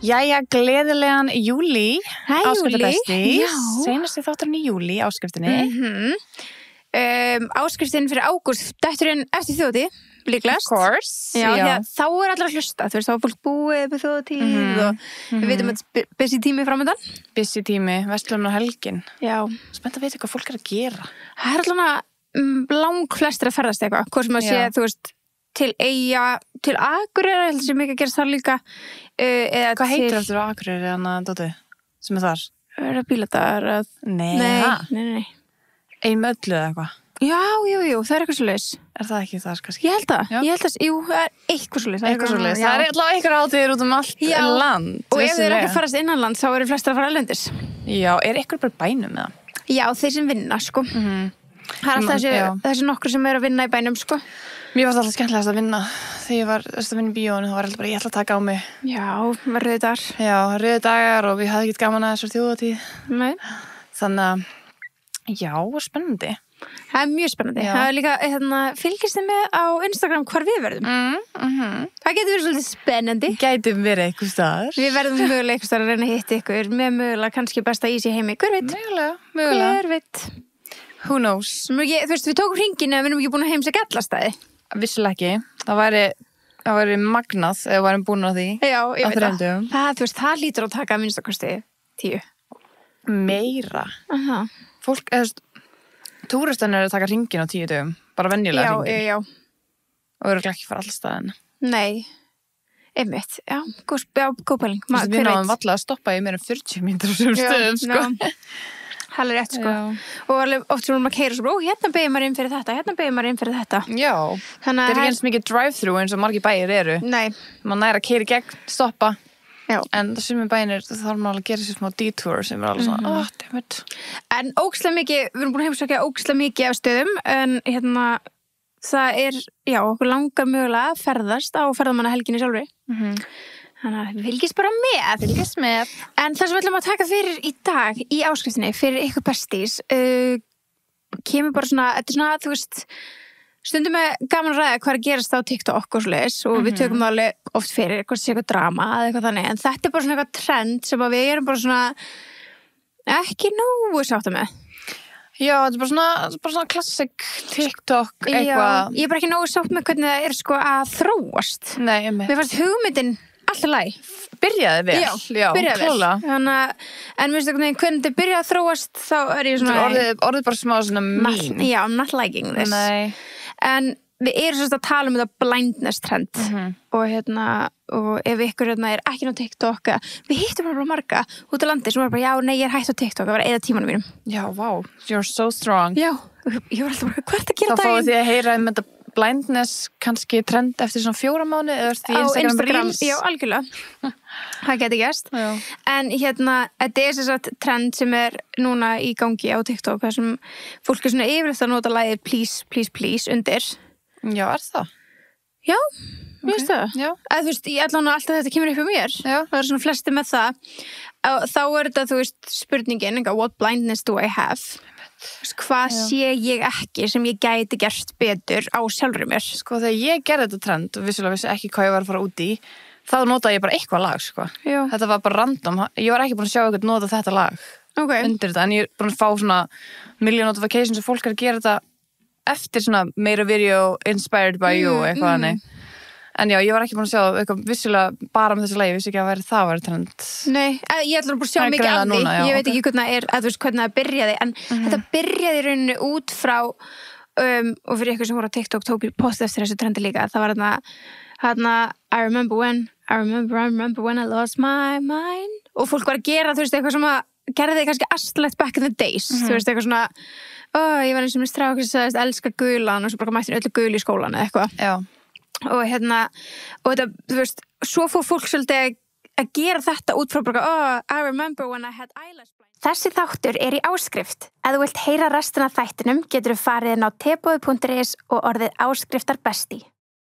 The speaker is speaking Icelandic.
Jæja, gleðilegan júlí. Hæ, júlí. Já. Seinasti þátturinn í júlí, áskriftinni. Áskriftin fyrir ágúst, dætturinn eftir þjóti, líklegast. Of course. Já. Þá er allir að hlusta, þú veist, þá er fólk búið með þjóðatíð og við veitum að busy tími framöndan. Busy tími, verslunar helgin. Já. Spennt að vita hvað fólk er að gera. Það er allavega lang flestir að ferðast eitthvað, hvort sem að sé, þú veist, til Eyja, til Akureyrar, heldur sem ekki að gera þar líka. Hvað heitir eftir á Akureyri, Anna Dóti, sem er þar? Er það bíladagar? Nei. Ein með öllu eða eitthvað? Já, það er eitthvað svo leys. Er það ekki þar, kannski? Ég held að, jú, það er eitthvað svo leys. Eitthvað svo leys. Það er allavega eitthvað hátíðir út allt land. Og ef þið eru ekki að farast innanland, þá eru flestir að fara erlendis. Já, er eitthvað bara bænum með það? Já, þeir sem vinna, sko. Það er alltaf þessi nokkur sem eru að vinna í bænum, sko. Mér varst alltaf skemmtilegast að vinna. Þegar ég var að vinna í bíónu, þá var alltaf bara, ég ætla að taka á mig. Já, var rauðir dagar. Já, rauðir dagar og við hafði ekkert gaman að þessar þjóðatíð. Nei. Þannig að, já, spennandi. Það er mjög spennandi. Já. Það er líka, fylgist þið með á Instagram hvar við verðum. Það getur verið svolítið spennandi. Gæti verið eitthvað staðar. Við verðum mögulega eitthvað staðar að reyna að hitta ykkur með mögulega kannski besta ís í heimi. Hver veit? Mögulega. Hver veit? Who knows? Þú veist, við tókum hringinu en við erum ekki búin að heimsækja alla staði. Vissilega ekki. Það væri magnað ef við værum búin á því. Já, ég veit það. Það lítur að taka að minnstakosti 10. Meira. Fólk, túristan eru að taka hringin á 10 dögum. Bara venjulega hringin. Já. Og eru ekki fara alla staðina. Nei. Einmitt. Já, góð pæling. Við náðum valla að stoppa í meira en 40 mínútur á þessum stöðum, sko. Það er rétt, sko. Og alveg oft sem maður keyrir svo, hérna beygir maður inn fyrir þetta, Já, það er ekki eins mikið drive-thru eins og margir bæir eru. Nei. Man næra að keyra í gegn, stoppa. Já. En það sem er bænir, þá þarf maður að gera sér smá detour sem er alveg svona, damn it. En ógeðslega mikið, við erum búin að heimsækja ógeðslega mikið af stöðum, en það er, okkur langar mögulega að ferðast á ferðamannahelginni sjálfri. Þannig að fylgist bara með. En það sem við ætlum að taka fyrir í dag í áskriftinni, fyrir ykkur bestís, kemur bara svona, þetta er svona, þú veist, stundum með gaman að ræða hvað er að gerast á TikTok og svoleiðis og við tökum það alveg oft fyrir eitthvað sé eitthvað drama eða eitthvað þannig, en þetta er bara svona eitthvað trend sem að við erum bara svona ekki nógu sátta með. Já, þetta er bara svona klassik TikTok eitthvað. Ég er bara ekki nógu sátt með hvernig það er sko að þróast. Nei, mér fannst hugmyndin alltaf læg. Byrjaði vel. Já, byrjaði vel. Þannig, en mér finnst hvernig þetta byrjaði að þróast, þá er ég svona... Orðið bara smá svona mín. Já, I'm not liking this. Nei. En við erum svona að tala þetta blindness trend. Og ef ykkur er ekki ná TikTok, við hittum bara marga út á landi sem var bara, já, nei, ég er hætt á TikTok, það var eða tímanum mínum. Já, wow, you're so strong. Já, ég var alltaf bara, hvert að gera daginn? Þá fáið þið að heyra þetta blindness kannski trend eftir svona 4 mánuði eða því Instagram Reels. Já, algjörlega. Það geti gerst. En þetta er þess að trend sem er núna í gangi á TikTok, þar sem fólk er svona yfirleitt að nota lagið please, please, please undir. Já, er það? Já, ég veist það. Já. Þú veist, ég allan alltaf þetta kemur upp um mér. Já. Það er svona flesti með það. Þá er þetta, þú veist, spurningin, what blindness do I have? Hvað sé ég ekki sem ég gæti gert betur á sjálfri mér? Sko, þegar ég gerði þetta trend og vissulega vissi ekki hvað ég var að fara út í, þá notaði ég bara eitthvað lag, sko. Já. Þetta var bara random. Ég var ekki búin að sjá eitthvað nota þetta lag undir þetta, en ég er búin að fá svona million notifications og fólk er að gera þetta eftir svona made a video inspired by you, eitthvað hannig. En já, ég var ekki búin að sjá eitthvað vissulega bara með þessi lagi, ég vissi ekki að það væri trend. Nei, ég ætla bara að sjá mikið af því. Ég veit ekki hvernig það byrjaði, en þetta byrjaði í rauninni út frá, og fyrir ykkur sem voru á TikTok tók post eftir þessu trendi líka, það var þarna I remember when I lost my mind. Og fólk var að gera, þú veist, eitthvað sem að gerði þið kannski astlegt back in the days, þú veist, eitthvað svona, ég var eins og mér strák sem sagðist elska gulan og svo bara mætti öllu gul í skólan eða eitthvað. Já. Og þetta, þú veist, svo fór fólk svolítið að gera þetta út frá bara, I remember when I had eyelash blind. Þessi þáttur er í áskrift. Ef þú vilt heyra restina af þættinum, getur þú farið inn á teboði.is og orðið áskriftar besti.